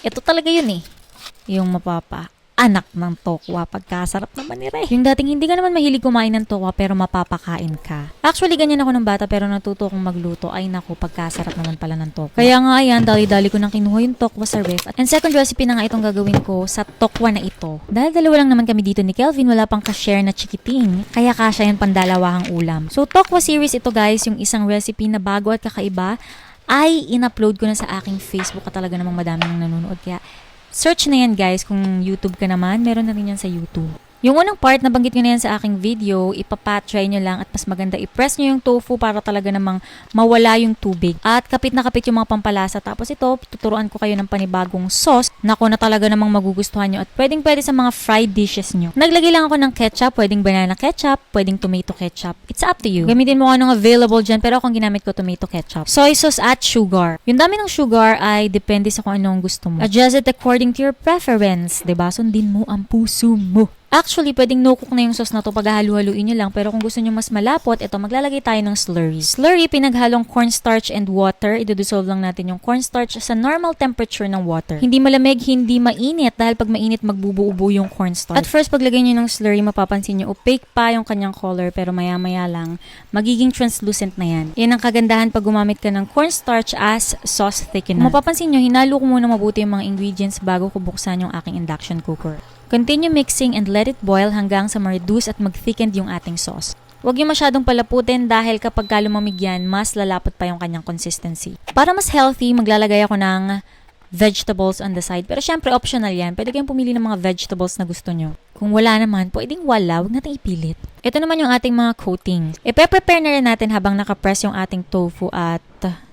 Ito talaga yun eh. Yung mapapa. Anak ng tokwa. Pagkasarap naman ni Ray. Yung dating hindi ka naman mahilig kumain ng tokwa pero mapapakain ka. Actually, ganyan ako ng bata pero natuto akong magluto. Ay naku, pagkasarap naman pala ng tokwa. Kaya nga ayan, dali-dali ko nang kinuha yung tokwa sa ref. And second recipe na nga itong gagawin ko sa tokwa na ito. Dahil dalawa lang naman kami dito ni Kelvin, wala pang ka-share na chikiting. Kaya kasya yan pandalawahang ulam. So tokwa series ito guys, yung isang recipe na bago at kakaiba ay in-upload ko na sa aking Facebook at talaga namang madami nang nanonood. Kaya search na yan guys, kung YouTube ka naman, meron na rin yan sa YouTube. Yung unang part, nabanggit ko na yan sa aking video, ipapatry nyo lang at mas maganda i-press nyo yung tofu para talaga namang mawala yung tubig. At kapit na kapit yung mga pampalasa. Tapos ito, tuturuan ko kayo ng panibagong sauce na talaga namang magugustuhan nyo at pwedeng pwede sa mga fried dishes nyo. Naglagay lang ako ng ketchup, pwedeng banana ketchup, pwedeng tomato ketchup. It's up to you. Gamitin mo kung anong available dyan, pero akong ginamit ko tomato ketchup. Soy sauce at sugar. Yung dami ng sugar ay depende sa kung anong gusto mo. Adjust it according to your preference. Diba? Sundin mo ang puso mo. Actually, pwedeng no-cook na yung sauce na to pag halu-haluin nyo lang. Pero kung gusto nyo mas malapot, ito, maglalagay tayo ng slurry. Slurry, pinaghalong cornstarch and water. Idodissolve lang natin yung cornstarch sa normal temperature ng water. Hindi malamig, hindi mainit. Dahil pag mainit, magbubuo-buo yung cornstarch. At first, paglagay nyo ng slurry, mapapansin nyo, opaque pa yung kanyang color. Pero maya-maya lang, magiging translucent na yan. Yan ang kagandahan pag gumamit ka ng cornstarch as sauce thickener. Kung mapapansin nyo, hinalo ko muna mabuti yung mga ingredients bago ko buksan yung aking induction cooker. Continue mixing and let it boil hanggang sa ma-reduce at mag-thickened yung ating sauce. Huwag yung masyadong palaputin dahil kapag lumamig yan, mas lalapot pa yung kanyang consistency. Para mas healthy, maglalagay ako ng vegetables on the side. Pero syempre optional yan. Pwede kayong pumili ng mga vegetables na gusto nyo. Kung wala naman, pwedeng wala. Huwag natin ipilit. Ito naman yung ating mga coating. Ipe-prepare na rin natin habang nakapress yung ating tofu at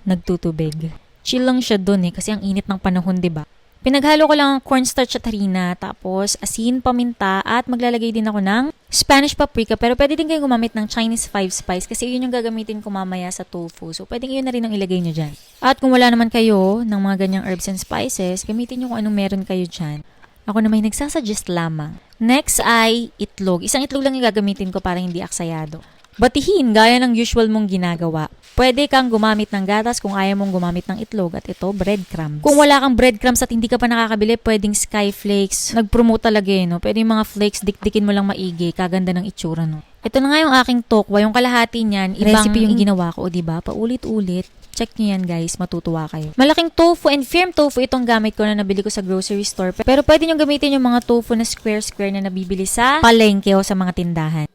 nagtutubig. Chill lang siya dun kasi ang init ng panahon, diba? Pinaghalo ko lang ang cornstarch at harina, tapos asin, paminta, at maglalagay din ako ng Spanish paprika. Pero pwede din kayong gumamit ng Chinese 5-spice kasi yun yung gagamitin ko mamaya sa tofu. So pwedeng yun na rin ang ilagay nyo dyan. At kung wala naman kayo ng mga ganyang herbs and spices, gamitin nyo kung anong meron kayo dyan. Ako na may nagsasuggest lamang. Next ay itlog. Isang itlog lang yung gagamitin ko para hindi aksayado. Batihin gaya ng usual mong ginagawa. Pwede kang gumamit ng gatas kung ayaw mong gumamit ng itlog at ito, breadcrumbs. Kung wala kang breadcrumbs at hindi ka pa nakakabili, pwedeng skyflakes. Nag-promote talaga no? Pwede yung mga flakes, dikdikin mo lang maigi, kaganda ng itsura no. Ito na nga yung aking tokwa, yung kalahati niyan, ibang recipe yung ginawa ko, o diba? Paulit-ulit. Check nyo yan guys, matutuwa kayo. Malaking tofu and firm tofu itong gamit ko na nabili ko sa grocery store. Pero pwede nyo gamitin yung mga tofu na square-square na nabibili sa palengke o sa mga tindahan.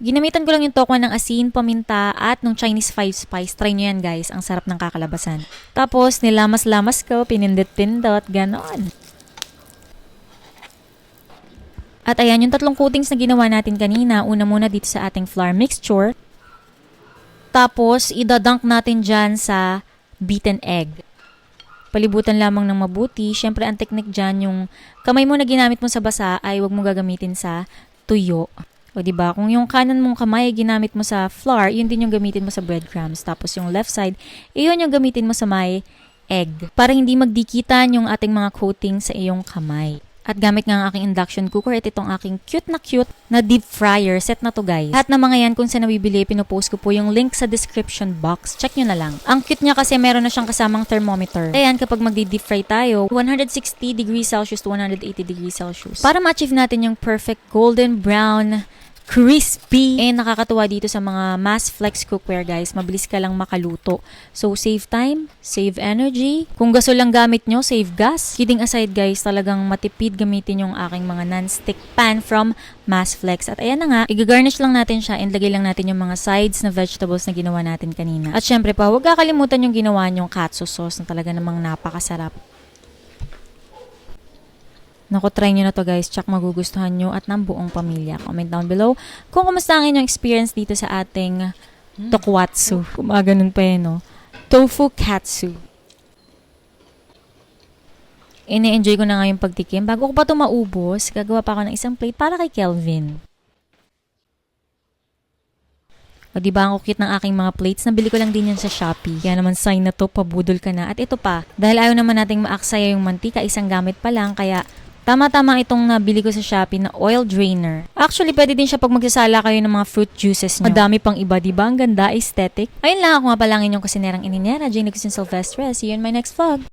Ginamitan ko lang yung tokwa ng asin, paminta, at nung Chinese 5-spice. Try nyo yan guys, ang sarap ng kakalabasan. Tapos, nilamas-lamas ko, pinindot-pindot, ganon. At ayan, yung tatlong coatings na ginawa natin kanina, una muna dito sa ating flour mixture. Tapos, idadunk natin dyan sa beaten egg. Palibutan lamang ng mabuti. Siyempre, ang technique dyan, yung kamay mo na ginamit mo sa basa ay huwag mo gagamitin sa tuyo. O diba, kung yung kanan mong kamay ginamit mo sa flour, yun din yung gamitin mo sa breadcrumbs. Tapos yung left side, iyon yung gamitin mo sa may egg. Para hindi magdikitan yung ating mga coating sa iyong kamay. At gamit nga ang aking induction cooker at itong aking cute na deep fryer. Set na to guys. Lahat na mga yan kung saan nabibili, pinopost ko po yung link sa description box. Check nyo na lang. Ang cute niya kasi meron na siyang kasamang thermometer. Ayan, kapag magdi-deep fry tayo, 160 degrees Celsius to 180 degrees Celsius. Para ma-achieve natin yung perfect golden brown crispy. Nakakatuwa dito sa mga mass flex cookware guys. Mabilis ka lang makaluto. So, save time, save energy. Kung gasol lang gamit nyo, save gas. Kidding aside guys, talagang matipid gamitin yung aking mga non-stick pan from Mass Flex. At ayan na nga, i-garnish lang natin siya and lagay lang natin yung mga sides na vegetables na ginawa natin kanina. At syempre pa, huwag kakalimutan yung ginawa nyong katsu sauce na talaga namang napakasarap. Naku, try nyo na to guys. Tsak magugustuhan nyo at ng buong pamilya. Comment down below kung kumusta ang inyong experience dito sa ating tokwatsu. Kumaganon pa no? Tofu katsu. Ine-enjoy ko na nga yung pagtikim. Bago ko pa ito maubos, gagawa pa ako ng isang plate para kay Kelvin. O diba ang kukit ng aking mga plates? Nabili ko lang din yan sa Shopee. Kaya naman sign na to, pabudol ka na. At ito pa, dahil ayaw naman nating maaksaya yung mantika, isang gamit pa lang, kaya Tama-tama itong nabili ko sa Shopee na oil drainer. Actually, pwede din siya pag magsasala kayo ng mga fruit juices nyo. Madami pang iba, diba? Ang ganda, aesthetic. Ayun lang, ako nga pala ang inyong kusinerang ininera, Jane Agustin Silvestre. See you in my next vlog.